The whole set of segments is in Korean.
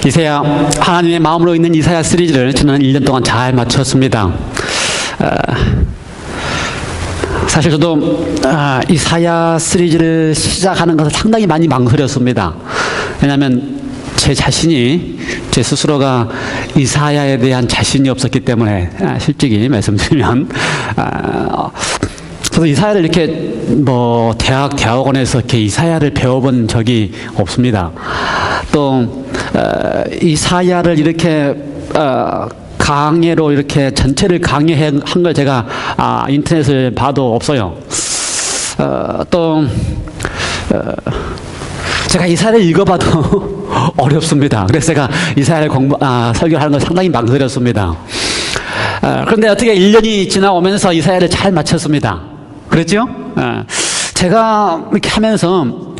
이사야, 하나님의 마음으로 있는 이사야 시리즈를 저는 1년 동안 잘 마쳤습니다. 사실 저도 이사야 시리즈를 시작하는 것을 상당히 많이 망설였습니다. 왜냐하면 제 자신이, 제 스스로가 이사야에 대한 자신이 없었기 때문에, 솔직히 말씀드리면, 저도 이사야를 이렇게 대학원에서 이렇게 이사야를 배워본 적이 없습니다. 또 이사야를 이렇게 강해로 이렇게 전체를 강해한 걸 제가 인터넷을 봐도 없어요. 또 제가 이사야를 읽어봐도 어렵습니다. 그래서 제가 이사야를 설교하는 걸 상당히 망설였습니다. 그런데 어떻게 1년이 지나오면서 이사야를 잘 마쳤습니다. 그랬죠? 제가 이렇게 하면서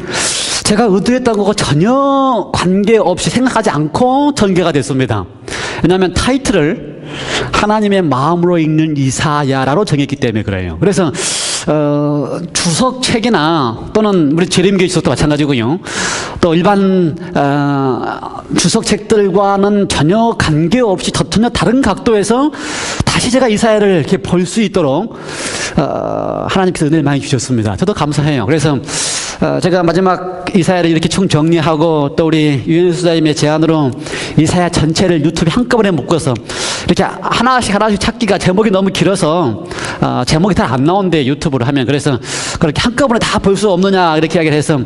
제가 의도했던 것과 전혀 관계없이 생각하지 않고 전개가 됐습니다. 왜냐하면 타이틀을 하나님의 마음으로 읽는 이사야라로 정했기 때문에 그래요. 그래서 주석책이나 또는 우리 재림교회 주석도 마찬가지고요. 또 일반 주석책들과는 전혀 관계없이 전혀 다른 각도에서 다시 제가 이사야를 이렇게 볼 수 있도록 하나님께서 은혜를 많이 주셨습니다. 저도 감사해요. 그래서 제가 마지막 이사야를 이렇게 총 정리하고 또 우리 유현수 수사님의 제안으로 이사야 전체를 유튜브에 한꺼번에 묶어서 이렇게 하나씩 찾기가 제목이 너무 길어서 제목이 다 안 나온대, 유튜브로 하면. 그래서 그렇게 한꺼번에 다 볼 수 없느냐 이렇게 이야기를 해서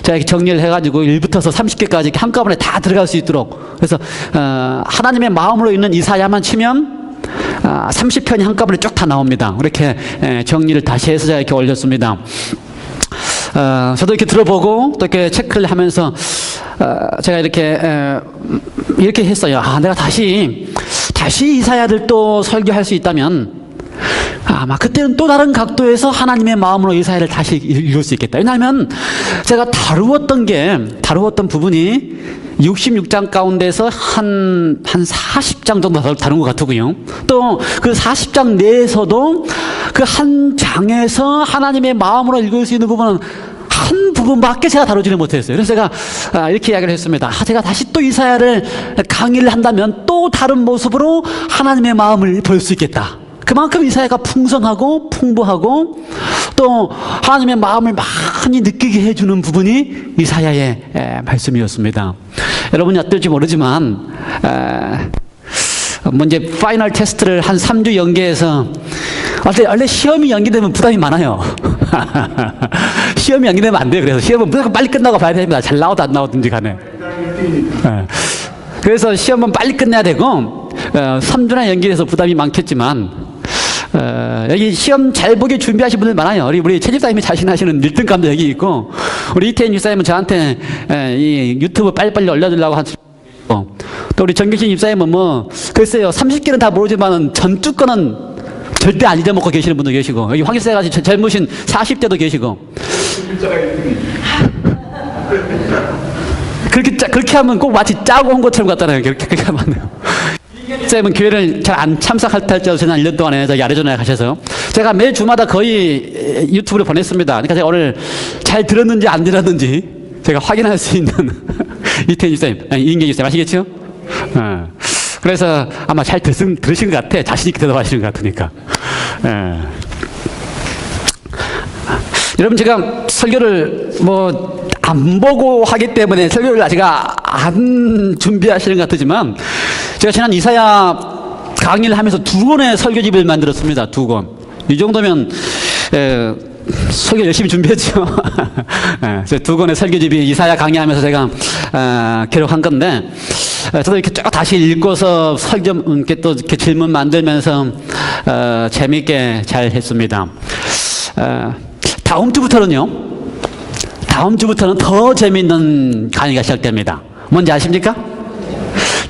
제가 이렇게 정리를 해가지고 1부터서 30개까지 이렇게 한꺼번에 다 들어갈 수 있도록, 그래서 하나님의 마음으로 있는 이사야만 치면 30편이 한꺼번에 쭉 다 나옵니다. 이렇게 정리를 다시 해서 제가 이렇게 올렸습니다. 저도 이렇게 들어보고 또 이렇게 체크를 하면서 제가 이렇게 했어요. 내가 다시 이사야를 또 설교할 수 있다면 아마 그때는 또 다른 각도에서 하나님의 마음으로 이사야를 다시 읽을 수 있겠다. 왜냐하면 제가 다루었던 부분이 66장 가운데서 한 40장 정도 다룬 것 같고요. 또 그 40장 내에서도 그 한 장에서 하나님의 마음으로 읽을 수 있는 부분은 한 부분밖에 제가 다루지는 못했어요. 그래서 제가 이렇게 이야기를 했습니다. 제가 다시 또 이사야를 강의를 한다면 또 다른 모습으로 하나님의 마음을 볼 수 있겠다. 그만큼 이사야가 풍성하고 풍부하고 또 하나님의 마음을 많이 느끼게 해주는 부분이 이사야의 말씀이었습니다. 여러분이 어떨지 모르지만 이제 파이널 테스트를 한 3주 연기해서 원래 시험이 연기되면 부담이 많아요. 시험이 연기되면 안 돼요. 그래서 시험은 무조건 빨리 끝나고 봐야 됩니다. 잘 나오든 안 나오든지 간에. 그래서 시험은 빨리 끝내야 되고 3주나 연기해서 부담이 많겠지만 여기 시험 잘 보게 준비하신 분들 많아요. 우리 최집사님이 자신하시는 1등감도 여기 있고, 우리 이태인 집사님은 저한테 이 유튜브 빨리빨리 올려주려고 또 우리 정규신 집사님은 글쎄요, 30개는 다 모르지만은 전주 거는 절대 안 잊어먹고 계시는 분도 계시고, 여기 황일세같이 젊으신 40대도 계시고. 그렇게 하면 꼭 마치 짜고 온 것처럼 같잖아요. 그렇게 하면. 쌤은 교회를 잘 안 참석할 때 지난 1년 동안에 저기 아리조나에 가셔서 제가 매 주마다 거의 유튜브를 보냈습니다. 그러니까 제가 오늘 잘 들었는지 안 들었는지 제가 확인할 수 있는 이태인 집사님, 이인경 집사님 아시겠죠? 그래서 아마 잘 들으신 것 같아. 자신있게 대답하시는 것 같으니까. 여러분, 제가 설교를 안 보고 하기 때문에 설교를 제가 안 준비하시는 것 같지만, 제가 지난 이사야 강의를 하면서 2권의 설교집을 만들었습니다. 2권. 이 정도면 설교 열심히 준비했죠. 2권의 설교집이 이사야 강의하면서 제가 기록한 건데, 저도 이렇게 쭉 다시 읽고서 이렇게 질문 만들면서 재미있게 잘 했습니다. 다음 주부터는 더 재미있는 강의가 시작됩니다. 뭔지 아십니까?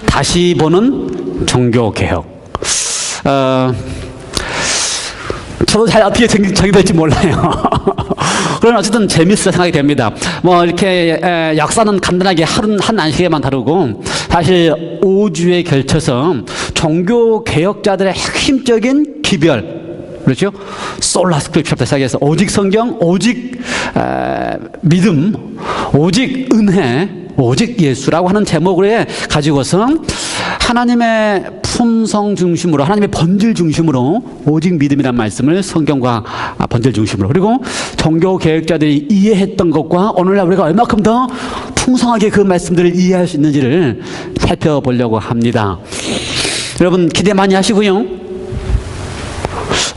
다시 보는 종교개혁. 저도 잘 어떻게 정의될지 몰라요. 그러나 어쨌든 재밌어 생각이 됩니다. 이렇게 역사는 간단하게 한 안식에만 다루고, 사실 5주에 걸쳐서 종교개혁자들의 핵심적인 기별, 그렇죠? 솔라 스크립처부터 시작해서 오직 성경, 오직 믿음, 오직 은혜, 오직 예수라고 하는 제목을 가지고서 하나님의 품성 중심으로, 하나님의 본질 중심으로 오직 믿음이란 말씀을 성경과 본질 중심으로, 그리고 종교 개혁자들이 이해했던 것과 오늘날 우리가 얼마큼 더 풍성하게 그 말씀들을 이해할 수 있는지를 살펴보려고 합니다. 여러분 기대 많이 하시고요.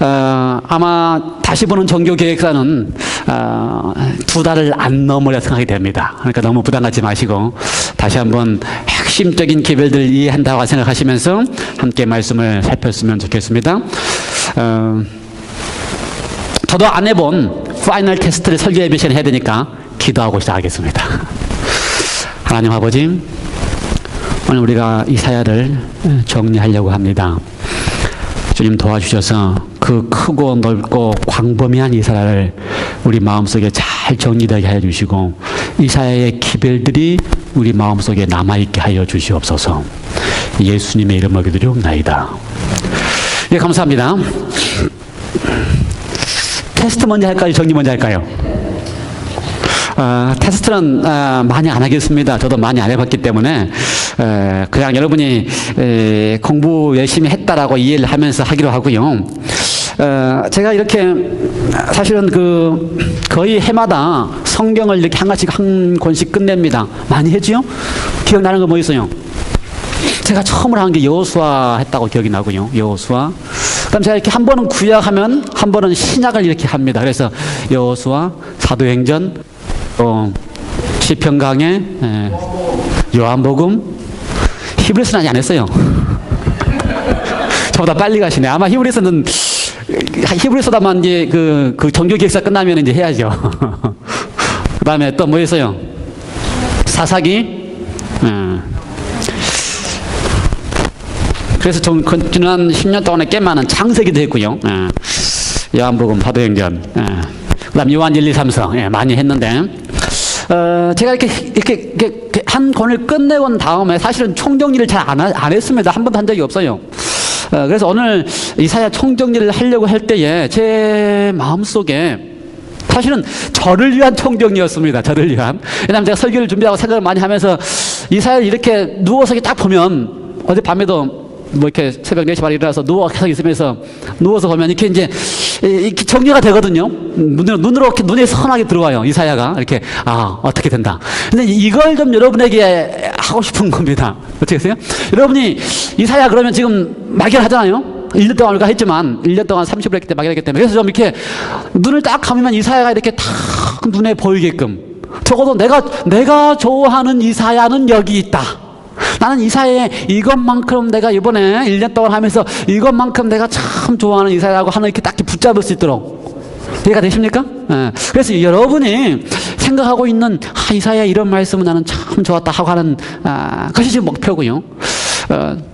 아마 다시 보는 종교 개혁사는 2달을 안 넘으려 생각이 됩니다. 그러니까 너무 부담 갖지 마시고 다시 한번 핵심적인 기별들을 이해한다고 생각하시면서 함께 말씀을 살폈으면 좋겠습니다. 저도 안 해본 파이널 테스트를 설교 예배시간에 해야 되니까 기도하고 시작하겠습니다. 하나님 아버지, 오늘 우리가 이사야를 정리하려고 합니다. 주님 도와주셔서 그 크고 넓고 광범위한 이사야를 우리 마음속에 잘 정리되게 하여 주시고 이사야의 기별들이 우리 마음속에 남아있게 하여 주시옵소서. 예수님의 이름으로 기도드리옵나이다. 예, 감사합니다. 테스트 먼저 할까요? 정리 먼저 할까요? 테스트는 많이 안 하겠습니다. 저도 많이 안 해봤기 때문에 그냥 여러분이 공부 열심히 했다라고 이해를 하면서 하기로 하고요. 제가 이렇게 사실은 거의 해마다 성경을 이렇게 한 권씩 끝냅니다. 많이 했죠? 기억나는 거 뭐 있어요? 제가 처음으로 한 게 여호수아 했다고 기억이 나고요. 여호수아. 그다음 제가 이렇게 한 번은 구약하면 한 번은 신약을 이렇게 합니다. 그래서 여호수아, 사도행전, 시편 강해, 요한복음, 히브리서는 아직 안 했어요. 저보다 빨리 가시네. 아마 히브리서는 히브리서다만 이제 그 종교 기획사 끝나면 이제 해야죠. 그 다음에 또 뭐 있어요? 사사기. 그래서 좀 지난 10년 동안에 꽤 많은 창세기도 했고요. 요한복음, 사도행전, 그 다음 요한 1, 2, 3서 많이 했는데 제가 이렇게 한 권을 끝내고 다음에 사실은 총정리를 잘 안 했습니다. 한 번도 한 적이 없어요. 그래서 오늘 이사야 총정리를 하려고 할 때에 제 마음속에 사실은 저를 위한 총정리였습니다. 저를 위한. 왜냐하면 제가 설교를 준비하고 생각을 많이 하면서 이사야를 이렇게 누워서 딱 보면 어젯밤에도 뭐 이렇게 새벽 4시 반에 일어나서 누워서 있으면서 누워서 보면 이렇게 이제 이렇게 정리가 되거든요. 눈으로 이렇게 눈에 선하게 들어와요. 이사야가 이렇게 어떻게 된다. 근데 이걸 좀 여러분에게 하고 싶은 겁니다. 어떻게 하세요? 여러분이 이사야 그러면 지금 막연하잖아요. 1년 동안 우리가 했지만 1년 동안 30을 했기 때문에 막연했기 때문에 그래서 좀 이렇게 눈을 딱 감으면 이사야가 이렇게 탁 눈에 보이게끔 적어도 내가 좋아하는 이사야는 여기 있다. 나는 이사야의 이것만큼 내가 이번에 1년 동안 하면서 이것만큼 내가 참 좋아하는 이사야라고 하나 이렇게 딱 붙잡을 수 있도록 이해가 되십니까? 그래서 여러분이 생각하고 있는 이사야 이런 말씀은 나는 참 좋았다 하고 하는 것이 지금 목표고요.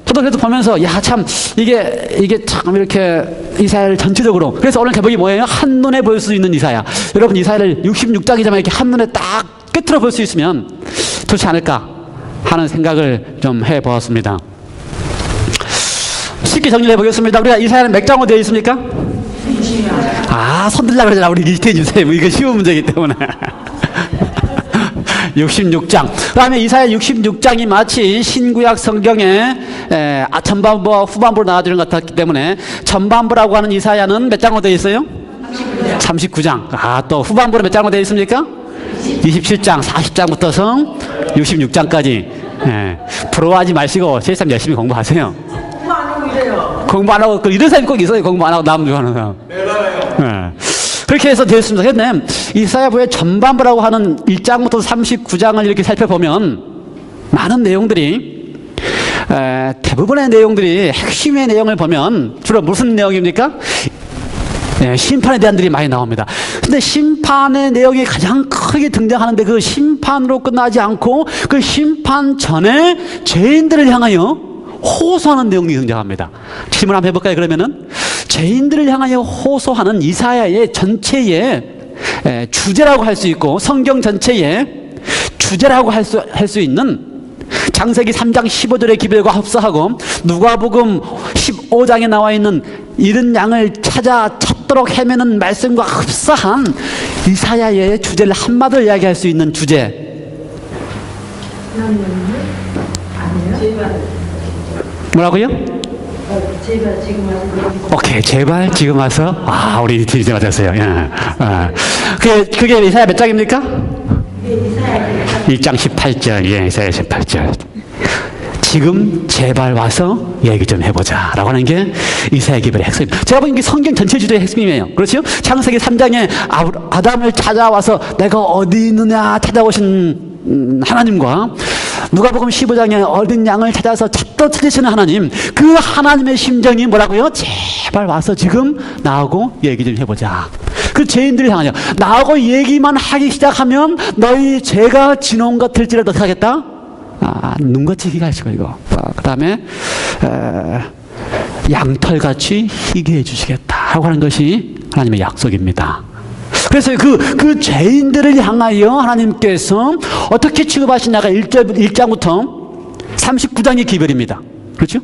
저도 그래도 보면서 참 이게 참 이렇게 이사야를 전체적으로 그래서 오늘 제목이 뭐예요? 한눈에 볼 수 있는 이사야. 여러분 이사야를 66장이지만 이렇게 한눈에 딱 꿰뚫어 볼 수 있으면 좋지 않을까 하는 생각을 좀 해보았습니다. 쉽게 정리해 보겠습니다. 우리가 이사야는 몇 장으로 되어 있습니까? 손 들라 그러잖아. 우리 리스트해 주세요. 이거 쉬운 문제이기 때문에. 66장. 그 다음에 이사야 66장이 마치 신구약 성경의 전반부와 후반부로 나눠지는 것 같았기 때문에 전반부라고 하는 이사야는 몇 장으로 되어 있어요? 39장. 또 후반부로 몇 장으로 되어 있습니까? 27장, 40장부터서 66장까지. 부러워하지 마시고 실상 열심히 공부하세요. 공부 안 하고 이래요. 공부 안 하고 이런 사람이 꼭 있어요. 공부 안 하고 남 좋아하는 사람. 그렇게 해서 되었습니다. 그런데 이사야서의 전반부라고 하는 1장부터 39장을 이렇게 살펴보면 많은 내용들이 대부분의 내용들이 핵심의 내용을 보면 주로 무슨 내용입니까? 심판에 대한 들이 많이 나옵니다. 근데 심판의 내용이 가장 크게 등장하는데 그 심판으로 끝나지 않고 그 심판 전에 죄인들을 향하여 호소하는 내용이 등장합니다. 질문 한번 해볼까요? 그러면은 죄인들을 향하여 호소하는 이사야의 전체의 주제라고 할 수 있고 성경 전체의 주제라고 할 수 있는 창세기 3장 15절의 기별과 흡사하고 누가복음 15장에 나와 있는 잃은 양을 찾도록 헤매는 말씀과 흡사한 이사야의 주제를 한마디로 이야기할 수 있는 주제 뭐라고요? 제발 지금 와서. 오케이, 제발 지금 와서. 아, 우리 이제 맞았어요. 예. 그게 이사야 몇 장입니까? 1장 18절. 예, 이사야 18절. 지금 제발 와서 얘기 좀 해보자 라고 하는 게 이사야 기별의 핵심입니다. 제가 보기엔 이게 성경 전체 주제의 핵심이에요. 그렇죠? 창세기 3장에 아담을 찾아와서 내가 어디 있느냐 찾아오신 하나님과 누가복음 15장에 어린 양을 찾아서 찾으시는 하나님, 그 하나님의 심정이 뭐라고요? 제발 와서 지금 나하고 얘기 좀 해보자. 그 죄인들을 향하여 나하고 얘기만 하기 시작하면 너희 죄가 진홍 같을지라도 어떻게 하겠다? 눈같이 희게 하시고 이거. 그 다음에 양털같이 희게 해주시겠다 하고 하는 것이 하나님의 약속입니다. 그래서 그 죄인들을 향하여 하나님께서 어떻게 취급하시냐가 1장부터 39장의 기별입니다. 그렇죠?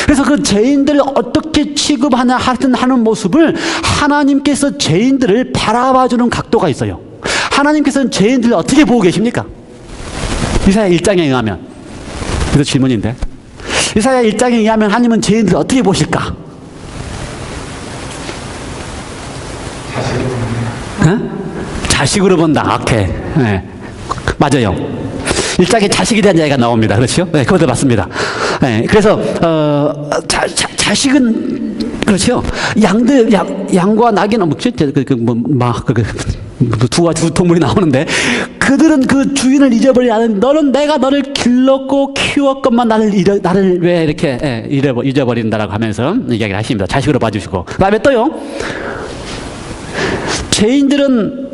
그래서 그 죄인들을 어떻게 취급하냐 하는 모습을 하나님께서 죄인들을 바라봐주는 각도가 있어요. 하나님께서는 죄인들을 어떻게 보고 계십니까? 이사야 1장에 의하면, 그래서 질문인데, 이사야 1장에 의하면 하나님은 죄인들을 어떻게 보실까? 자식으로 본다. 오케이. 네. 맞아요. 1장에 자식에 대한 이야기가 나옵니다. 그렇죠? 네, 그것도 맞습니다. 네, 그래서, 자식은, 그렇죠? 양과 낙이는, 두 동물이 나오는데, 그들은 그 주인을 잊어버리지 않은, 내가 너를 길렀고 키웠건만 나를 왜 이렇게 잊어버린다라고 하면서 이야기를 하십니다. 자식으로 봐주시고. 그 다음에 또요, 죄인들은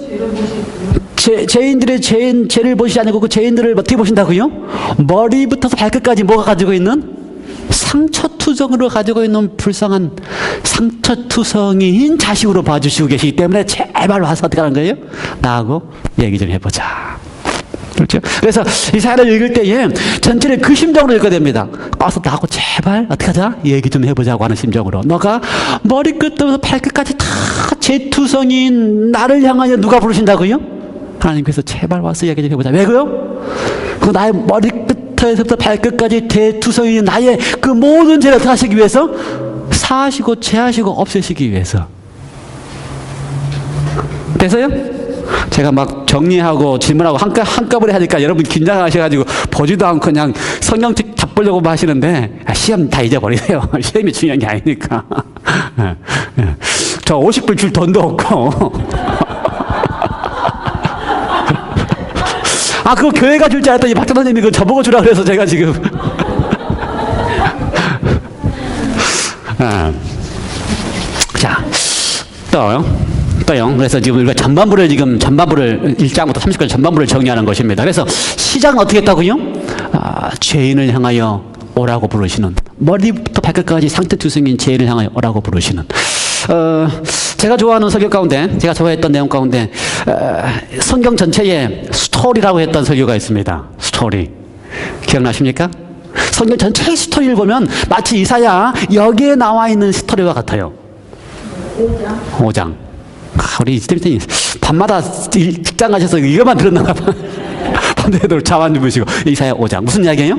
죄인들의 죄를 보시지 않고 그 죄인들을 어떻게 보신다고요? 머리부터 발끝까지 뭐가 가지고 있는? 상처투성으로 가지고 있는 불쌍한 상처투성이인 자식으로 봐주시고 계시기 때문에 제발 와서 어떻게 하는 거예요? 나하고 얘기 좀 해보자. 그렇죠? 그래서 이 사연을 읽을 때에 전체를 그 심정으로 읽어야 됩니다. 와서 나하고 제발 어떻게 하자? 얘기 좀 해보자고 하는 심정으로. 너가 머리끝부터 발끝까지 다 죄투성인 나를 향하여 누가 부르신다고요? 하나님께서 제발 와서 얘기 좀 해보자. 왜고요? 그 나의 머리끝에서부터 발끝까지 죄투성인 나의 그 모든 죄를 어떻게 하시기 위해서? 사하시고 죄하시고 없애시기 위해서. 됐어요? 제가 막 정리하고 질문하고 한꺼번에 하니까 여러분 긴장하셔가지고 보지도 않고 그냥 성경책 잡으려고 하시는데 시험 다 잊어버리세요. 시험이 중요한 게 아니니까. 저 50불 줄 돈도 없고. 그거 교회가 줄 줄 알았더니 박 장로님이 그거 저보고 주라 그래서 제가 지금. 자, 또요. 그래서 지금 우리가 전반부를 1장부터 30까지 전반부를 정리하는 것입니다. 그래서 시작은 어떻게 했다고요? 죄인을 향하여 오라고 부르시는, 머리부터 발끝까지 상태투성인 죄인을 향하여 오라고 부르시는. 제가 좋아하는 설교 가운데, 제가 좋아했던 내용 가운데 성경 전체에 스토리라고 했던 설교가 있습니다. 스토리. 기억나십니까? 성경 전체의 스토리를 보면 마치 이사야 여기에 나와 있는 스토리와 같아요. 5장. 우리 이스템이 밤마다 직장 가셔서 이것만 들었나 봐. 밤새도록 잠 안 주무시고. 이사야 5장. 무슨 이야기예요?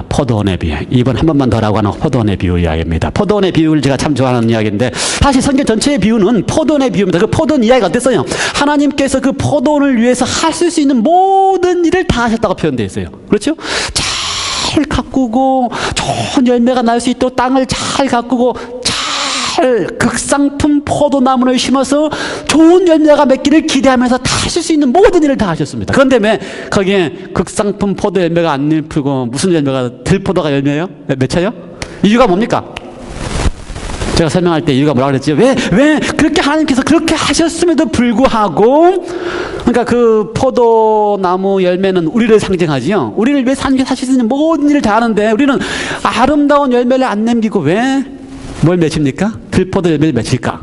포도원의 비유. 이번 한 번만 더라고 하는 포도원의 비유 이야기입니다. 포도원의 비유를 제가 참 좋아하는 이야기인데, 사실 성경 전체의 비유는 포도원의 비유입니다. 그 포도원 이야기가 어땠어요? 하나님께서 그 포도원을 위해서 하실 수 있는 모든 일을 다 하셨다고 표현되어 있어요. 그렇죠? 잘 가꾸고 좋은 열매가 날 수 있도록 땅을 잘 가꾸고 극상품 포도나무를 심어서 좋은 열매가 맺기를 기대하면서 다 하실 수 있는 모든 일을 다 하셨습니다. 그런데 왜 거기에 극상품 포도 열매가 안 풀고 무슨 열매가, 들포도가 열매예요? 맺혀요? 이유가 뭡니까? 제가 설명할 때 이유가 뭐라 그랬죠? 왜 그렇게 하나님께서 그렇게 하셨음에도 불구하고, 그러니까 그 포도나무 열매는 우리를 상징하지요. 우리를 위해서 하나님께서 하실 수 있는 모든 일을 다 하는데 우리는 아름다운 열매를 안 남기고 왜 뭘 맺힙니까? 들포도 열매를 맺힐까?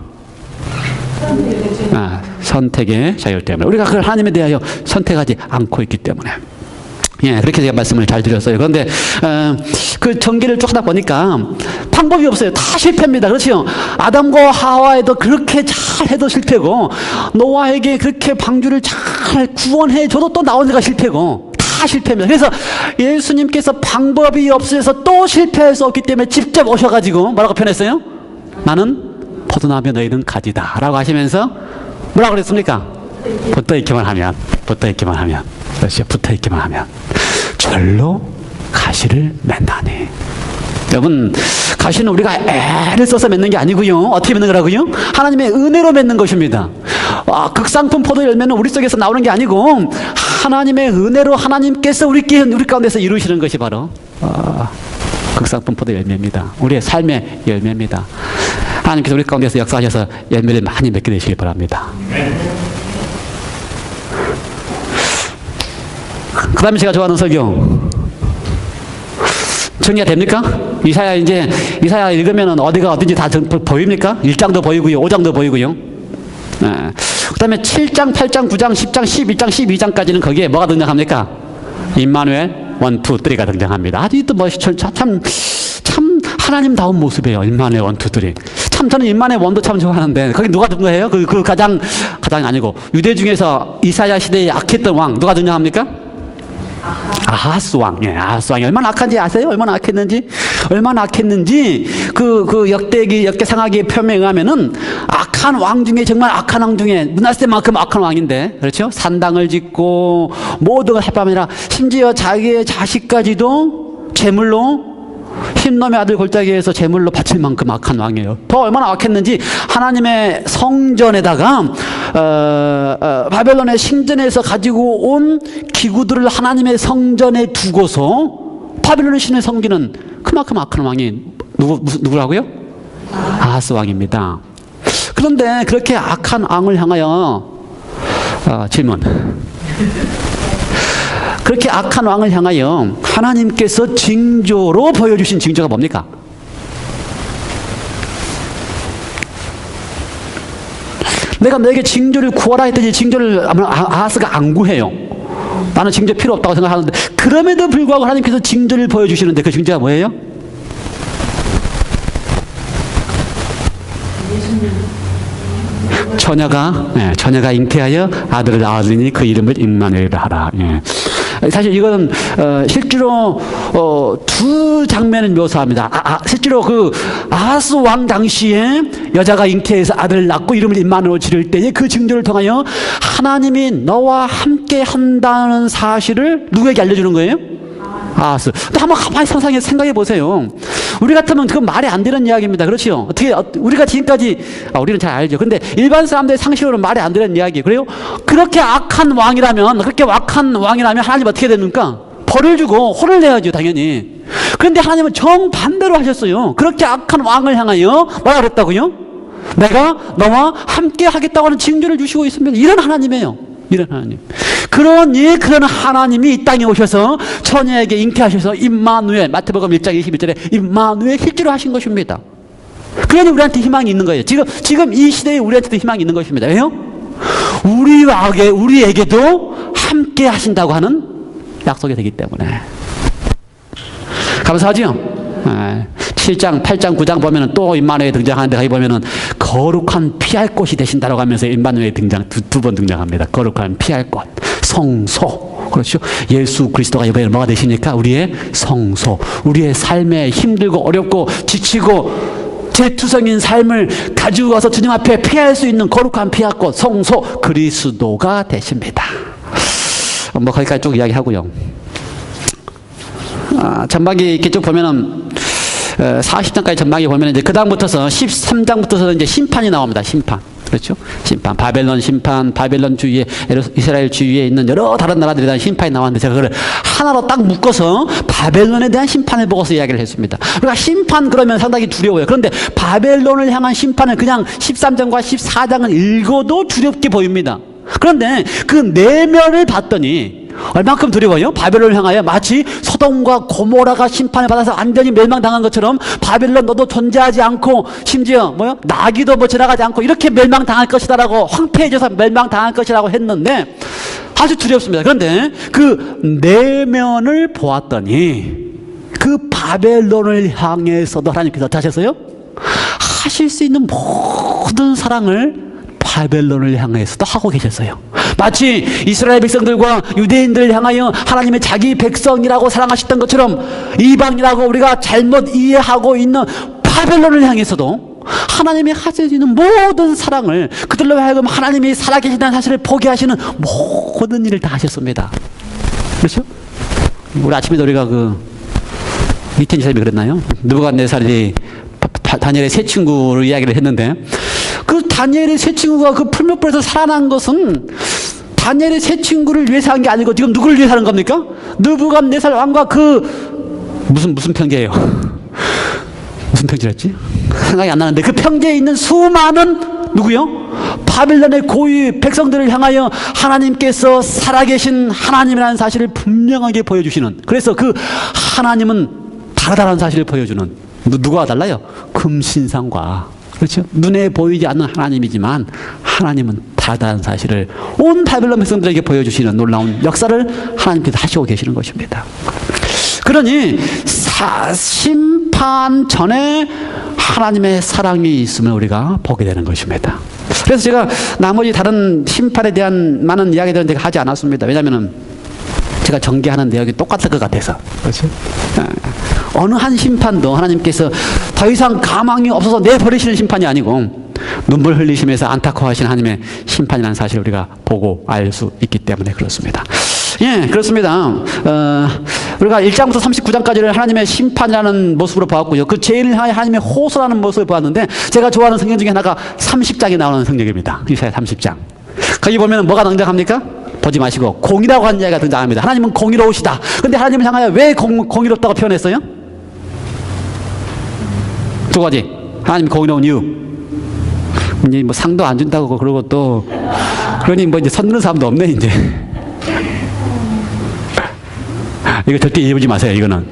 선택의 자유 때문에. 우리가 그걸 하나님에 대하여 선택하지 않고 있기 때문에. 예, 그렇게 제가 말씀을 잘 드렸어요. 그런데 그 전기를 쭉 하다 보니까 방법이 없어요. 다 실패입니다. 그렇죠? 아담과 하와에도 그렇게 잘 해도 실패고, 노아에게 그렇게 방주를 잘 구원해 줘도 또 나오니까 실패고, 다 실패입니다. 그래서 예수님께서 방법이 없어서 또 실패할 수 없기 때문에 직접 오셔가지고 뭐라고 표현했어요? 나는 포도나무, 너희는 가지다 라고 하시면서 뭐라고 그랬습니까? 붙어있기만 하면, 그렇죠. 붙어있기만 하면 절로 가시를 맺나니. 여러분, 가시는 우리가 애를 써서 맺는 게 아니고요. 어떻게 맺는 거라고요? 하나님의 은혜로 맺는 것입니다. 극상품 포도 열매는 우리 속에서 나오는 게 아니고 하나님의 은혜로 하나님께서 우리 가운데서 이루시는 것이 바로 극상품 포도 열매입니다. 우리의 삶의 열매입니다. 하나님께서 우리 가운데서 역사하셔서 열매를 많이 맺게 되시길 바랍니다. 그 다음에 제가 좋아하는 설교. 정리가 됩니까? 이사야 읽으면 어디가 어딘지 다 보입니까? 1장도 보이고요. 5장도 보이고요. 네. 그 다음에 7장, 8장, 9장, 10장, 11장, 12장까지는 거기에 뭐가 등장합니까? 임마누엘 1, 2, 3가 등장합니다. 아주 또 참 하나님다운 모습이에요. 임마누엘 1, 2, 3. 참 저는 임마누엘 1도 참 좋아하는데 거기 누가 등장해요? 그 가장이 아니고 유대 중에서 이사야 시대에 악했던 왕 누가 등장합니까? 아하스 왕. 예, 아하스 왕이 얼마나 악한지 아세요? 얼마나 악했는지 그 역대상하기의 표명에 의하면은 악한 왕 중에 정말 악한 왕 중에 므낫세만큼 악한 왕인데, 그렇죠? 산당을 짓고 모든 걸 해법이 아니라 심지어 자기의 자식까지도 제물로 흰놈의 아들 골짜기에서 제물로 바칠 만큼 악한 왕이에요. 더 얼마나 악했는지 하나님의 성전에다가 바벨론의 신전에서 가지고 온 기구들을 하나님의 성전에 두고서 바벨론의 신을 섬기는 그만큼 악한 왕이 누구라고요? 아하스 왕입니다. 그런데 그렇게 악한 왕을 향하여 질문. 그렇게 악한 왕을 향하여 하나님께서 징조로 보여주신 징조가 뭡니까? 내가 너에게 징조를 구하라 했더니 징조를 아하스가 안 구해요. 나는 징조 필요 없다고 생각하는데, 그럼에도 불구하고 하나님께서 징조를 보여주시는데 그 징조가 뭐예요? 처녀가 잉태하여 아들을 낳으니 그 이름을 임마누엘이라 하라. 예. 사실 이거는 실제로 두 장면을 묘사합니다. 실제로 그 아하스 왕 당시에 여자가 잉태해서 아들을 낳고 이름을 임마누엘 지를 때에 그 징조를 통하여 하나님이 너와 함께 한다는 사실을 누구에게 알려주는 거예요? 아하스. 근데 한번 가만히 생각해 보세요. 우리 같으면 그건 말이 안 되는 이야기입니다. 그렇죠? 어떻게 우리가 지금까지 우리는 잘 알죠. 근데 일반 사람들의 상식으로는 말이 안 되는 이야기. 그래요? 그렇게 악한 왕이라면 하나님 어떻게 됩니까? 벌을 주고 혼을 내야죠, 당연히. 그런데 하나님은 정반대로 하셨어요. 그렇게 악한 왕을 향하여 뭐라 그랬다고요? 내가 너와 함께 하겠다고 하는 징조를 주시고 있습니다. 이런 하나님이에요. 이런 하나님. 그런 하나님이 이 땅에 오셔서 처녀에게 잉태하셔서 임마누엘, 마태복음 1장 21절에 임마누엘 실제로 하신 것입니다. 그러니 우리한테 희망이 있는 거예요. 지금 이 시대에 우리한테도 희망이 있는 것입니다. 왜요? 우리에게도 함께 하신다고 하는 약속이 되기 때문에. 감사하죠? 7장, 8장, 9장 보면은 또 임마누엘 등장하는데 거기 보면은 거룩한 피할 곳이 되신다라고 하면서 임마누엘 두 번 등장합니다. 거룩한 피할 곳, 성소. 그렇죠? 예수 그리스도가 이번에 뭐가 되시니까 우리의 성소, 우리의 삶에 힘들고 어렵고 지치고 재투성인 삶을 가지고 가서 주님 앞에 피할 수 있는 거룩한 피할 곳, 성소 그리스도가 되십니다. 뭐 거기까지 쭉 이야기하고요. 전반기 이렇게 쭉 보면은 40장까지 전반기 보면 이제 그 다음부터서 13장부터서 이제 심판이 나옵니다. 심판. 그렇죠? 심판. 바벨론 심판, 바벨론 주위에, 이스라엘 주위에 있는 여러 다른 나라들에 대한 심판이 나왔는데 제가 그걸 하나로 딱 묶어서 바벨론에 대한 심판을 보고서 이야기를 했습니다. 그러니까 심판 그러면 상당히 두려워요. 그런데 바벨론을 향한 심판은 그냥 13장과 14장을 읽어도 두렵게 보입니다. 그런데 그 내면을 봤더니 얼만큼 두려워요? 바벨론을 향하여 마치 소돔과 고모라가 심판을 받아서 완전히 멸망당한 것처럼 바벨론 너도 존재하지 않고 심지어 나귀도 지나가지 않고 이렇게 멸망당할 것이다라고 황폐해져서 멸망당할 것이라고 했는데 아주 두렵습니다. 그런데 그 내면을 보았더니 그 바벨론을 향해서도 하나님께서 어떻게 하셨어요? 하실 수 있는 모든 사랑을 바벨론을 향해서도 하고 계셨어요. 마치 이스라엘 백성들과 유대인들을 향하여 하나님의 자기 백성이라고 사랑하셨던 것처럼 이방이라고 우리가 잘못 이해하고 있는 바벨론을 향해서도 하나님이 하실 수 있는 모든 사랑을 그들로 하여금 하나님이 살아계신다는 사실을 보게 하시는 모든 일을 다 하셨습니다. 그렇죠? 우리 아침에도 우리가 이태인 지사님이 그랬나요? 느부갓네살이 다니엘의 세 친구를 이야기를 했는데 그 다니엘의 세 친구가 그 풀무불에서 살아난 것은 다니엘의 세 친구를 위해서 한 게 아니고 지금 누구를 위해서 하는 겁니까? 느부갓네살 왕과 무슨 평제예요? 무슨 평제였지? 생각이 안 나는데 그 평제에 있는 수많은 누구요? 바빌론의 고위 백성들을 향하여 하나님께서 살아계신 하나님이라는 사실을 분명하게 보여주시는, 그래서 그 하나님은 다르다는 사실을 보여주는, 누구와 달라요? 금신상과, 그렇죠? 눈에 보이지 않는 하나님이지만 하나님은 다르다는 사실을 온 바빌론 백성들에게 보여주시는 놀라운 역사를 하나님께서 하시고 계시는 것입니다. 그러니 심판 전에 하나님의 사랑이 있음을 우리가 보게 되는 것입니다. 그래서 제가 나머지 다른 심판에 대한 많은 이야기들은 제가 하지 않았습니다. 왜냐하면 제가 전개하는 내용이 똑같을 것 같아서. 그렇죠? 어느 한 심판도 하나님께서 더 이상 가망이 없어서 내버리시는 심판이 아니고 눈물 흘리시면서 안타까워하시는 하나님의 심판이라는 사실을 우리가 보고 알 수 있기 때문에 그렇습니다. 예, 그렇습니다. 우리가 1장부터 39장까지를 하나님의 심판이라는 모습으로 보았고요. 그 죄인을 향해 하나님의 호소라는 모습을 보았는데, 제가 좋아하는 성경 중에 하나가 30장에 나오는 성경입니다. 이사야 30장. 거기 보면 뭐가 등장합니까? 보지 마시고 공의라고 하는 이야기가 등장합니다. 하나님은 공의로우시다. 근데 하나님을 향하여 왜 공의롭다고 표현했어요? 두 가지. 하나님 공의로운 이유. 이제 뭐 상도 안 준다고 그러고 또 그러니 뭐 이제 선는 사람도 없네 이제. 이거 절대 잊어보지 마세요. 이거는.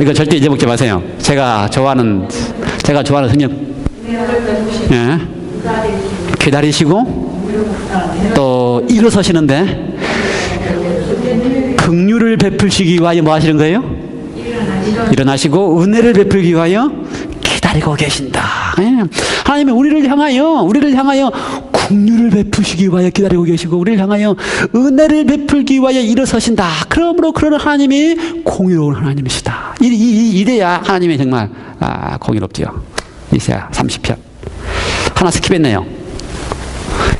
이거 절대 잊어먹지 마세요. 제가 좋아하는 성경. 예. 기다리시고 또 일어서시는데 긍휼을 베풀시기 위하여 뭐 하시는 거예요? 일어나시고 은혜를 베풀기 위하여 기다리고 계신다. 예. 하나님이 우리를 향하여 긍휼을 베푸시기 위하여 기다리고 계시고 우리를 향하여 은혜를 베풀기 위하여 일어서신다. 그러므로 그런 하나님이 공의로운 하나님이시다. 이래야 하나님이 정말 공의롭지요. 이사야 30편 하나 스킵했네요.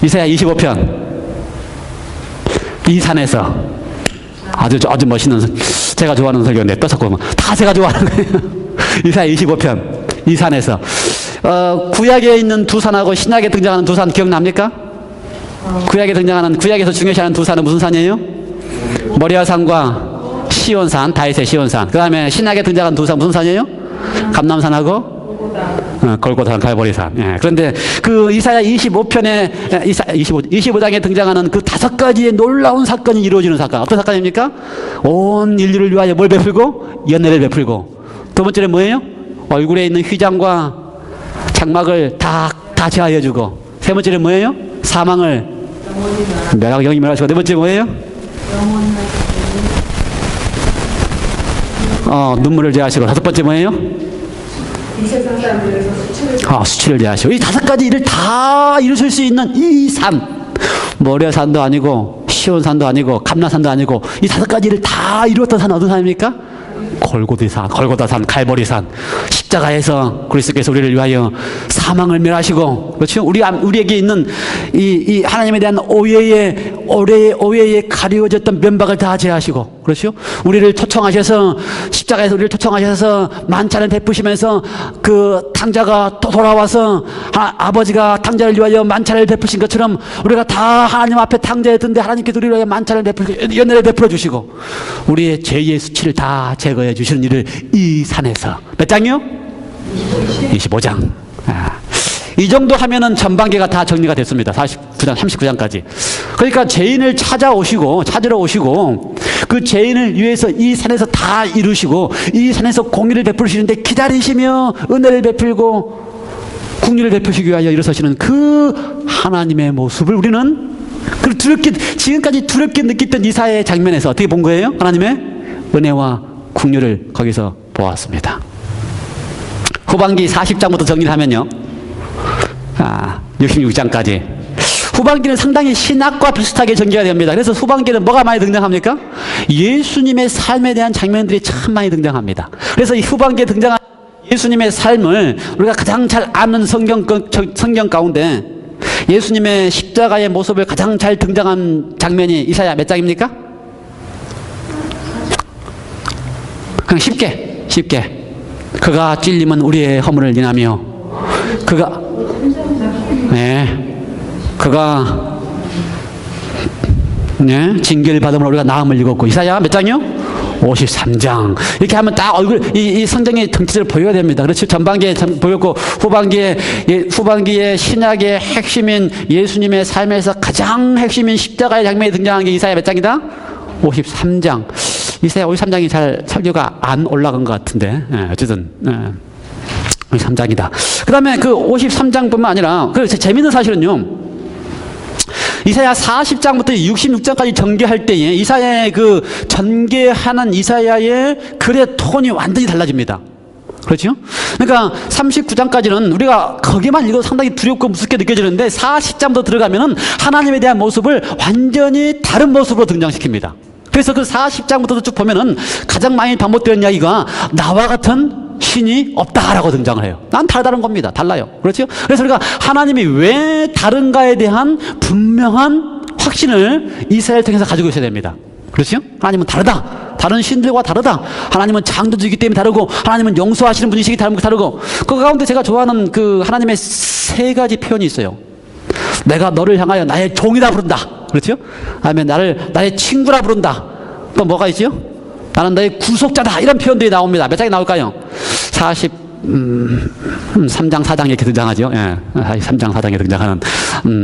이사야 25편 이 산에서 아주 멋있는, 제가 좋아하는 설교인데 뺏었고 다 제가 좋아하는 거예요. 이사야 25편 이 산에서 구약에 있는 두 산하고 신약에 등장하는 두 산 기억납니까? 구약에서 중요시하는 두 산은 무슨 산이에요? 모리아산과 시온산, 다윗의 시온산. 그 다음에 신약에 등장하는 두 산 무슨 산이에요? 감람산하고 골고다산, 갈보리산. 예. 그런데 그 이사야 25장에 등장하는 그 5가지의 놀라운 사건이 이루어지는 사건. 어떤 사건입니까? 온 인류를 위하여 뭘 베풀고? 연애를 베풀고. 두 번째는 뭐예요? 얼굴에 있는 휘장과 장막을 다 제하여주고. 세 번째는 뭐예요? 사망을 영이 멸하시고. 네 번째 뭐예요? 눈물을 제하시고. 다섯 번째 뭐예요? 수치를 제하시고. 이 5가지 일을 다 이루실 수 있는 이 산, 모리아산도 아니고 시온산도 아니고 감람산도 아니고 이 5가지 일을 다 이루었던 산은 어떤 산입니까? 골고다산, 갈보리산. 십자가에서 그리스도께서 우리를 위하여 사망을 멸하시고, 그렇죠? 우리에게 있는 이 하나님에 대한 오해에 가리워졌던 면박을 다 제하시고, 그렇죠? 우리를 초청하셔서 십자가에서 우리를 초청하셔서 만찬을 베푸시면서 그 탕자가 돌아와서 아버지가 탕자를 위하여 만찬을 베푸신 것처럼 우리가 다 하나님 앞에 탕자에 든데 하나님께서 우리를 위하여 만찬을 연애를 베풀어 주시고 우리의 죄의 수치를 다 제거해 주시는 일을 이 산에서 몇 장이요? 25장. 이 정도 하면은 전반기가 다 정리가 됐습니다. 39장까지. 그러니까 죄인을 찾으러 오시고 그 죄인을 위해서 이 산에서 다 이루시고 이 산에서 공의를 베푸시는데 기다리시며 은혜를 베풀고 긍휼을 베푸시기 위하여 일어서시는 그 하나님의 모습을 우리는 그 지금까지 두렵게 느꼈던 이사야의 장면에서 어떻게 본 거예요? 하나님의 은혜와 긍휼을 거기서 보았습니다. 후반기 40장부터 정리를 하면요. 66장까지. 후반기는 상당히 신학과 비슷하게 전개가 됩니다. 그래서 후반기는 뭐가 많이 등장합니까? 예수님의 삶에 대한 장면들이 참 많이 등장합니다. 그래서 이 후반기에 등장한 예수님의 삶을 우리가 가장 잘 아는 성경 가운데 예수님의 십자가의 모습을 가장 잘 등장한 장면이 이사야 몇 장입니까? 그냥 쉽게 그가 찔림은 우리의 허물을 인하며 그가 징계를 받음으로 우리가 나음을 입었고. 이사야 몇 장이요? 53장. 이렇게 하면 딱 얼굴, 이 성경의 정체를 보여야 됩니다. 그렇죠? 전반기에 보였고, 후반기에 신약의 핵심인 예수님의 삶에서 가장 핵심인 십자가의 장면이 등장한 게 이사야 몇 장이다? 53장. 이사야 53장이 잘 설교가 안 올라간 것 같은데, 어쨌든, 53장이다. 그 다음에 그 53장뿐만 아니라, 그 재밌는 사실은요, 이사야 40장부터 66장까지 전개할 때에 이사야의 그 전개하는 이사야의 글의 톤이 완전히 달라집니다. 그렇죠? 그러니까 39장까지는 우리가 거기만 읽어도 상당히 두렵고 무섭게 느껴지는데 40장부터 들어가면은 하나님에 대한 모습을 완전히 다른 모습으로 등장시킵니다. 그래서 그 40장부터 쭉 보면은 가장 많이 반복되는 이야기가 나와 같은 신이 없다라고 등장을 해요. 난 다른 겁니다. 달라요. 그렇죠? 그래서 우리가 하나님이 왜 다른가에 대한 분명한 확신을 이스라엘 통해서 가지고 있어야 됩니다. 그렇죠? 하나님은 다르다. 다른 신들과 다르다. 하나님은 창조주이기 때문에 다르고, 하나님은 용서하시는 분이시기 때문에 다르고. 그 가운데 제가 좋아하는 그 하나님의 세 가지 표현이 있어요. 내가 너를 향하여 나의 종이라 부른다. 그렇죠? 아니면 나의 친구라 부른다. 또 뭐가 있죠? 나는 너의 구속자다. 이런 표현들이 나옵니다. 몇 장이 나올까요? 3장, 4장 이렇게 등장하죠. 3장, 4장에 등장하는,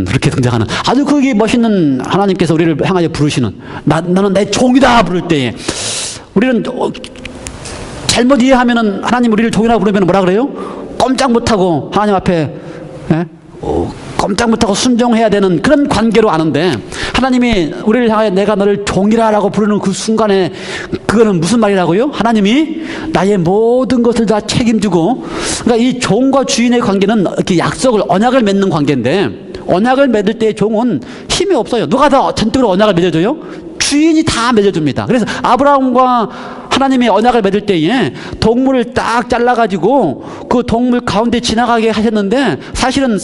그렇게 등장하는 아주 그게 멋있는 하나님께서 우리를 향하여 부르시는, 너는 내 종이다 부를 때에 우리는 잘못 이해하면은 하나님 우리를 종이라고 부르면 뭐라 그래요? 꼼짝 못하고 하나님 앞에, 꼼짝 못하고 순종해야 되는 그런 관계로 아는데, 하나님이 우리를 향하여 내가 너를 종이라라고 부르는 그 순간에 그거는 무슨 말이라고요? 하나님이 나의 모든 것을 다 책임지고, 그러니까 이 종과 주인의 관계는 이렇게 언약을 맺는 관계인데, 언약을 맺을 때 종은 힘이 없어요. 누가 다 전적으로 언약을 맺어줘요? 주인이 다 맺어줍니다. 그래서 아브라함과 하나님의 언약을 맺을 때에 동물을 딱 잘라가지고 그 동물 가운데 지나가게 하셨는데, 사실은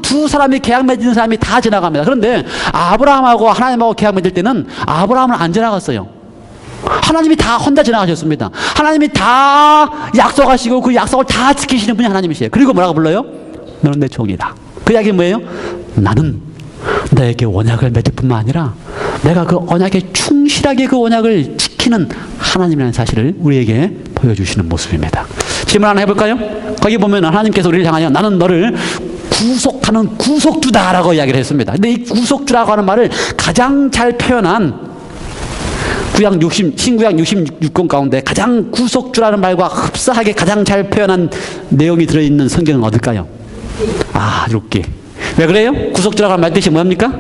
두 사람이 계약 맺는 사람이 다 지나갑니다. 그런데 아브라함하고 하나님하고 계약 맺을 때는 아브라함은 안 지나갔어요. 하나님이 다 혼자 지나가셨습니다. 하나님이 다 약속하시고 그 약속을 다 지키시는 분이 하나님이시에요. 그리고 뭐라고 불러요? 너는 내 종이다. 그 이야기는 뭐예요? 나는 너에게 언약을 맺을 뿐만 아니라 내가 그 언약에 충실하게 그 언약을 지키는 하나님이라는 사실을 우리에게 보여주시는 모습입니다. 질문 하나 해볼까요? 거기 보면 하나님께서 우리를 향하여 나는 너를 구속하는 구속주다라고 이야기를 했습니다. 근데 이 구속주라고 하는 말을 가장 잘 표현한 신구약 66권 가운데 가장 구속주라는 말과 흡사하게 가장 잘 표현한 내용이 들어있는 성경은 어딜까요? 룻기. 왜 그래요? 구속주라고 하는 말 뜻이 뭡니까?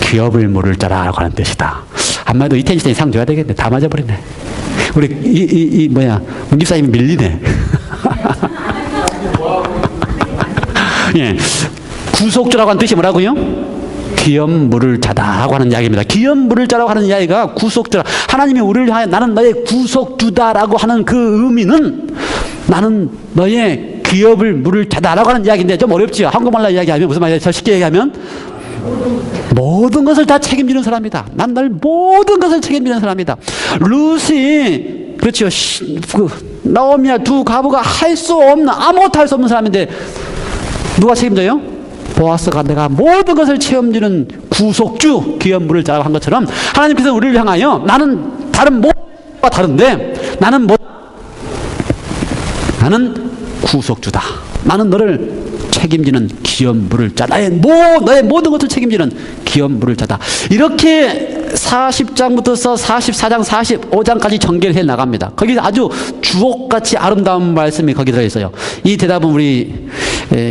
기업을 물을 자라고 하는 뜻이다. 아마도 이태인시대에 상 줘야 되겠네. 다 맞아버리네. 우리 문집사님이 밀리네. 예. 구속주라고 하는 뜻이 뭐라고요? 기업 물을 자다라고 하는 이야기입니다. 기업 물을 자라고 하는 이야기가 구속주라. 하나님이 우리를 향해 나는 너의 구속주다라고 하는 그 의미는 나는 너의 기업을 물을 자다라고 하는 이야기인데 좀 어렵죠. 한국말로 이야기하면 무슨 말이에요? 저 쉽게 얘기하면 모든 것을 다 책임지는 사람이다. 난 널 모든 것을 책임지는 사람이다. 룻이 그렇죠. 나오미와 두 가부가 할 수 없는, 아무것도 할 수 없는 사람인데 누가 책임져요? 보아스가 내가 모든 것을 책임지는 구속주, 기업 물을 자라고 한 것처럼 하나님께서 우리를 향하여 나는 다른 모두가 다른데 나는 구속주다. 나는 너를 책임지는 기업물을 자. 너의 모든 것을 책임지는 기업물을 자다. 이렇게 40장부터 44장, 45장까지 전개를 해 나갑니다. 거기서 아주 주옥같이 아름다운 말씀이 거기 들어있어요. 이 대답은 우리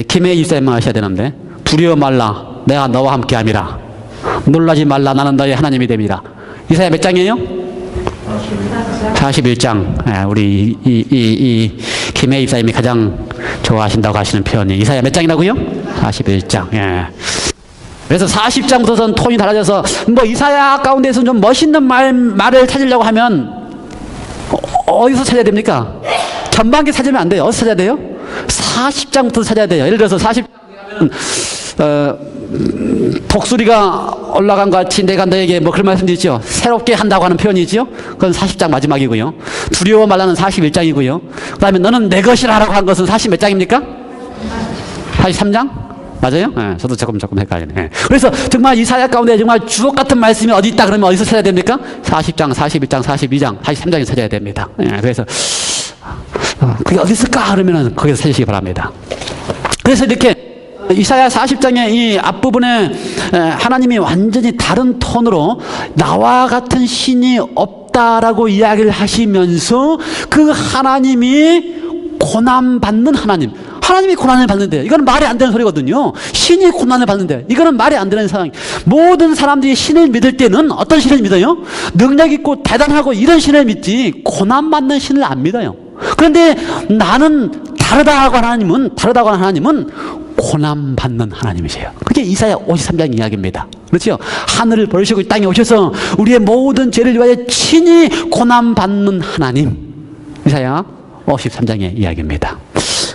김혜희 집사님만 하셔야 되는데, 두려워 말라. 내가 너와 함께함이라. 놀라지 말라. 나는 너의 하나님이 됨이라. 이사야 몇 장이에요? 41장. 예, 우리 김해 입사님이 가장 좋아하신다고 하시는 표현이 이사야 몇 장이라고요? 41장. 예. 그래서 40장부터는 톤이 달라져서 뭐 이사야 가운데서 좀 멋있는 말을 찾으려고 하면 어디서 찾아야 됩니까? 전반기 찾으면 안 돼요. 어디서 찾아야 돼요? 40장부터 찾아야 돼요. 예를 들어서 40장이면 독수리가 올라간 것 같이 내가 너에게 뭐 그런 말씀도 있죠. 새롭게 한다고 하는 표현이죠. 그건 40장 마지막이고요. 두려워 말라는 41장이고요. 그 다음에 너는 내 것이라고 한 것은 40 몇 장입니까? 43장? 맞아요? 네, 저도 조금 헷갈리네. 네. 그래서 정말 이사야 가운데 정말 주옥 같은 말씀이 어디 있다 그러면 어디서 찾아야 됩니까? 40장, 41장, 42장, 43장에서 찾아야 됩니다. 네, 그래서 그게 어디 있을까? 그러면 거기서 찾으시기 바랍니다. 그래서 이렇게 이사야 40장의 이 앞부분에 하나님이 완전히 다른 톤으로 나와 같은 신이 없다라고 이야기를 하시면서 그 하나님이 고난받는 하나님, 하나님이 고난을 받는데 이거는 말이 안 되는 소리거든요. 신이 고난을 받는데 이거는 말이 안 되는 상황. 모든 사람들이 신을 믿을 때는 어떤 신을 믿어요? 능력 있고 대단하고 이런 신을 믿지 고난받는 신을 안 믿어요. 그런데 나는 다르다고 하는 하나님은 고난받는 하나님이세요. 그게 이사야 53장 이야기입니다. 그렇죠? 하늘을 버리시고 이 땅에 오셔서 우리의 모든 죄를 위하여 친히 고난받는 하나님. 이사야 53장의 이야기입니다.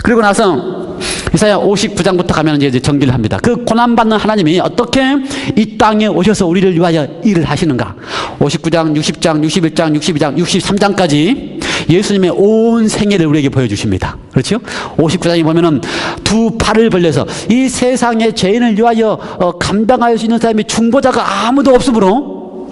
그리고 나서 이사야 59장부터 가면 이제 정리를 합니다. 그 고난받는 하나님이 어떻게 이 땅에 오셔서 우리를 위하여 일을 하시는가. 59장, 60장, 61장, 62장, 63장까지 예수님의 온 생애를 우리에게 보여주십니다. 그렇죠? 59장에 보면은 두 팔을 벌려서 이 세상의 죄인을 위하여 감당할 수 있는 사람이 중보자가 아무도 없으므로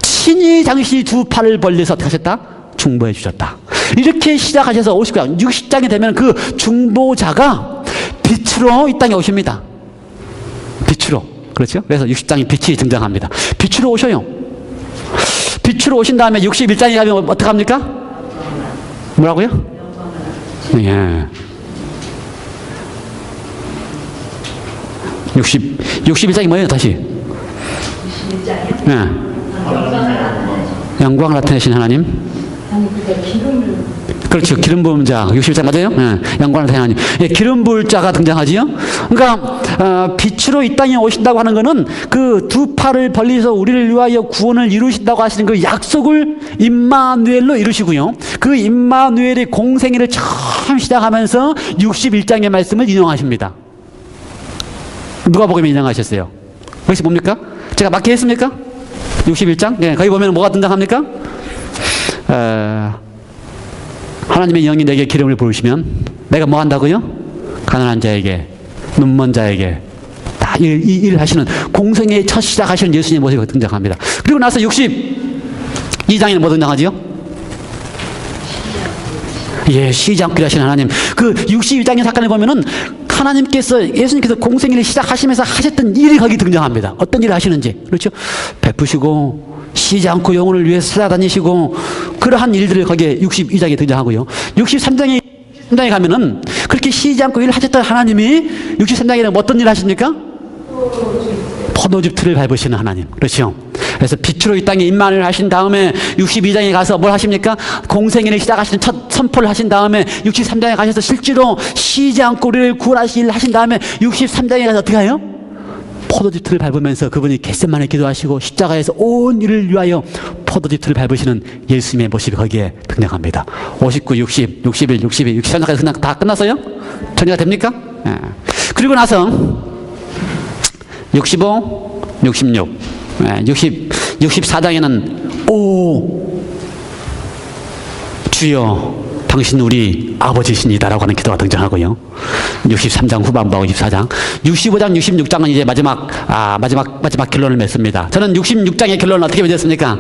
친히 당신이 두 팔을 벌려서 어떻게 하셨다? 중보해 주셨다. 이렇게 시작하셔서 59장, 60장이 되면 그 중보자가 빛으로 이 땅에 오십니다. 빛으로. 그렇죠? 그래서 60장에 빛이 등장합니다. 빛으로 오셔요. 빛으로 오신 다음에 61장에 가면 어떻게 합니까? 뭐라고요? 예. 61장이 뭐예요, 다시? 61장이요? 예. 영광을 나타내신 하나님. 아니 그게 기름을 그렇죠. 기름 부은 자. 60장 맞아요? 예. 영광을 나타내신 하나님. 예, 기름 부을 자가 등장하지요. 그러니까 빛으로 이 땅에 오신다고 하는 것은 그 두 팔을 벌리서 우리를 위하여 구원을 이루신다고 하시는 그 약속을 임마누엘로 이루시고요. 그 임마누엘의 공생애를 처음 시작하면서 61장의 말씀을 인용하십니다. 누가복음에 인용하셨어요. 그것이 뭡니까? 제가 맞게 했습니까? 61장? 네, 거기 보면 뭐가 등장합니까? 하나님의 영이 내게 기름을 부으시면 내가 뭐 한다고요? 가난한 자에게, 눈먼 자에게 다 일 하시는 공생의 첫 시작하시는 예수님의 모습이 등장합니다. 그리고 나서 62장에는 뭐 등장하지요? 예, 쉬지 않고 일하시는 하나님. 그 62장의 사건을 보면은 예수님께서 공생일을 시작하시면서 하셨던 일이 거기 등장합니다. 어떤 일을 하시는지. 그렇죠? 베푸시고, 쉬지 않고 영혼을 위해서 찾아다니시고, 그러한 일들을 거기에 62장에 등장하고요. 63장에 가면은 그렇게 쉬지 않고 일을 하셨던 하나님이 63장에는 어떤 일을 하십니까? 포도즙 틀을 밟으시는 하나님. 그렇죠? 그래서 빛으로 이 땅에 임만을 하신 다음에 62장에 가서 뭘 하십니까? 공생애를 시작하시는 첫 선포를 하신 다음에 63장에 가셔서 실제로 쉬지 않고 우리를 구원하실 일을 하신 다음에 63장에 가서 어떻게 해요? 포도즙 틀을 밟으면서 그분이 겟세마네 기도하시고 십자가에서 온 일을 위하여 포도즙 틀을 밟으시는 예수님의 모습이 거기에 등장합니다. 59, 60, 61, 62, 63장까지 그냥 다 끝났어요? 정리가 됩니까? 예. 그리고 나서 65, 66, 64장에는 오 주여 당신 우리 아버지시니다라고 하는 기도가 등장하고요. 63장 후반부하고 24장, 65장, 66장은 이제 마지막 결론을 맺습니다. 저는 66장의 결론은 어떻게 맺었습니까?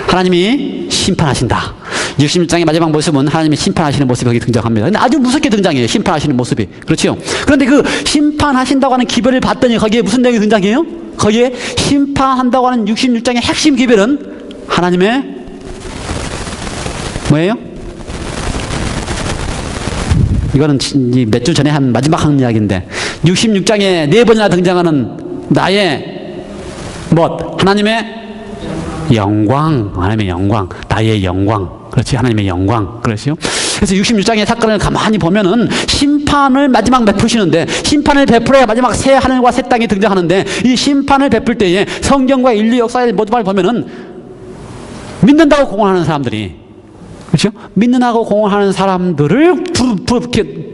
하나님이 심판하신다. 66장의 마지막 모습은 하나님이 심판하시는 모습이 거기 등장합니다. 근데 아주 무섭게 등장해요. 심판하시는 모습이. 그렇죠? 그런데 그 심판하신다고 하는 기별을 봤더니 거기에 무슨 내용이 등장해요? 거기에 심판한다고 하는 66장의 핵심 기별은 하나님의 뭐예요? 이거는 몇 주 전에 한 마지막 한 이야기인데 66장에 4번이나 등장하는 나의 하나님의 영광, 하나님의 영광, 나의 영광, 그렇지, 하나님의 영광, 그렇죠. 그래서 66장의 사건을 가만히 보면은 심판을 마지막 베푸시는데, 심판을 베풀어야 마지막 새 하늘과 새 땅이 등장하는데, 이 심판을 베풀 때에 성경과 인류 역사의 모든 걸 보면은 믿는다고 공언하는 사람들이, 그렇죠? 믿는다고 공언하는 사람들을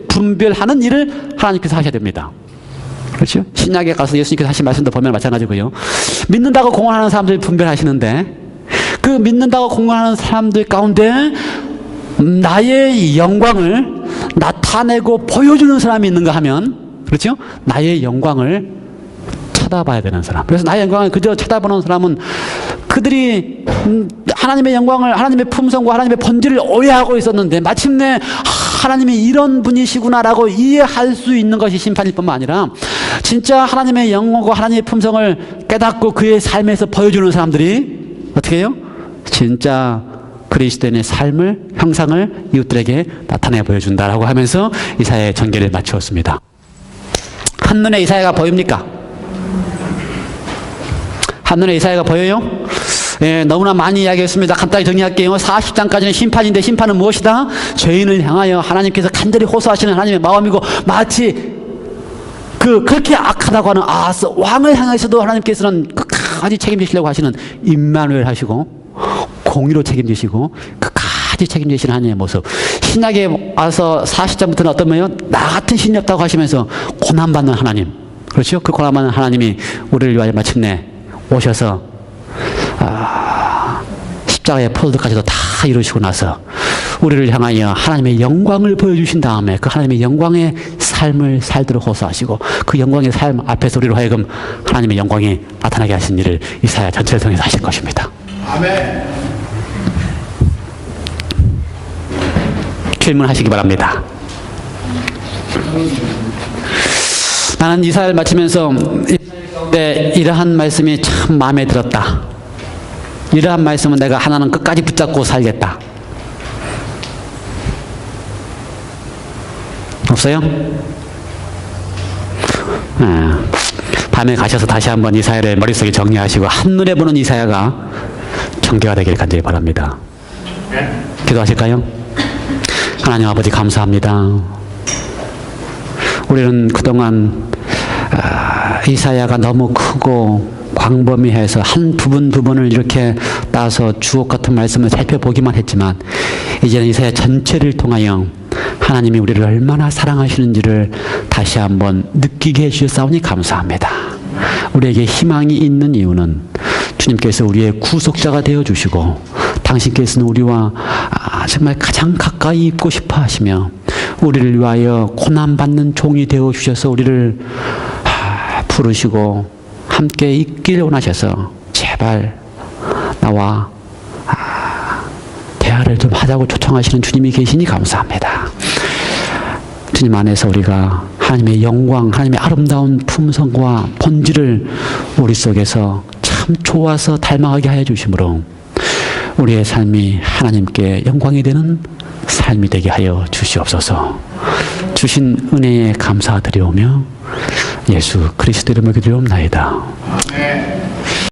분별하는 일을 하나님께서 하셔야 됩니다. 그렇죠? 신약에 가서 예수님께서 하신 말씀도 보면 마찬가지고요. 믿는다고 공언하는 사람들을 분별하시는데, 그 믿는다고 공언하는 사람들 가운데 나의 영광을 나타내고 보여주는 사람이 있는가 하면, 그렇죠? 나의 영광을 쳐다봐야 되는 사람. 그래서 나의 영광을 그저 쳐다보는 사람은 그들이 하나님의 영광을, 하나님의 품성과 하나님의 본질을 오해하고 있었는데, 마침내 하나님이 이런 분이시구나라고 이해할 수 있는 것이 심판일 뿐만 아니라, 진짜 하나님의 영광과 하나님의 품성을 깨닫고 그의 삶에서 보여주는 사람들이 어떻게 해요? 진짜 그리스도인의 삶을, 형상을 이웃들에게 나타내 보여준다라고 하면서 이사야의 전개를 마치었습니다. 한눈에 이사야가 보입니까? 한눈에 이사야가 보여요? 예, 너무나 많이 이야기했습니다. 간단히 정리할게요. 40장까지는 심판인데, 심판은 무엇이다? 죄인을 향하여 하나님께서 간절히 호소하시는 하나님의 마음이고, 마치 그렇게 악하다고 하는 아하스 왕을 향해서도 하나님께서는 끝까지 책임지시려고 하시는 임마누엘 하시고, 공의로 책임지시고 끝까지 책임지시는 하나님의 모습. 신약에 와서 40장부터는 어떤 거예요? 나 같은 신이 없다고 하시면서 고난받는 하나님, 그렇죠? 그 고난받는 하나님이 우리를 위하여 마침내 오셔서 십자가의 포도까지도 다 이루시고 나서 우리를 향하여 하나님의 영광을 보여주신 다음에 그 하나님의 영광의 삶을 살도록 호소하시고, 그 영광의 삶 앞에서 우리로 하여금 하나님의 영광이 나타나게 하신 일을 이사야 전체를 통해서 하실 것입니다. 아멘. 질문하시기 바랍니다. 나는 이사야를 마치면서 이러한 말씀이 참 마음에 들었다. 이러한 말씀은 내가 하나는 끝까지 붙잡고 살겠다. 없어요? 밤에 가셔서 다시 한번 이사야를 머릿속에 정리하시고 한눈에 보는 이사야가 전개가 되기를 간절히 바랍니다. 기도하실까요? 하나님 아버지 감사합니다. 우리는 그동안 이사야가 너무 크고 광범위해서 한 부분을 이렇게 따서 주옥 같은 말씀을 살펴보기만 했지만, 이제는 이사야 전체를 통하여 하나님이 우리를 얼마나 사랑하시는지를 다시 한번 느끼게 해주셨사오니 감사합니다. 우리에게 희망이 있는 이유는 주님께서 우리의 구속자가 되어주시고, 당신께서는 우리와 정말 가장 가까이 있고 싶어 하시며, 우리를 위하여 고난받는 종이 되어주셔서 우리를 부르시고 함께 있기를 원하셔서 제발 나와 대화를 좀 하자고 초청하시는 주님이 계시니 감사합니다. 주님 안에서 우리가 하나님의 영광, 하나님의 아름다운 품성과 본질을 우리 속에서 참 좋아서 닮아가게 하여 주심으로 우리의 삶이 하나님께 영광이 되는 삶이 되게 하여 주시옵소서. 주신 은혜에 감사드리오며 예수 그리스도 이름으로 기도하옵나이다.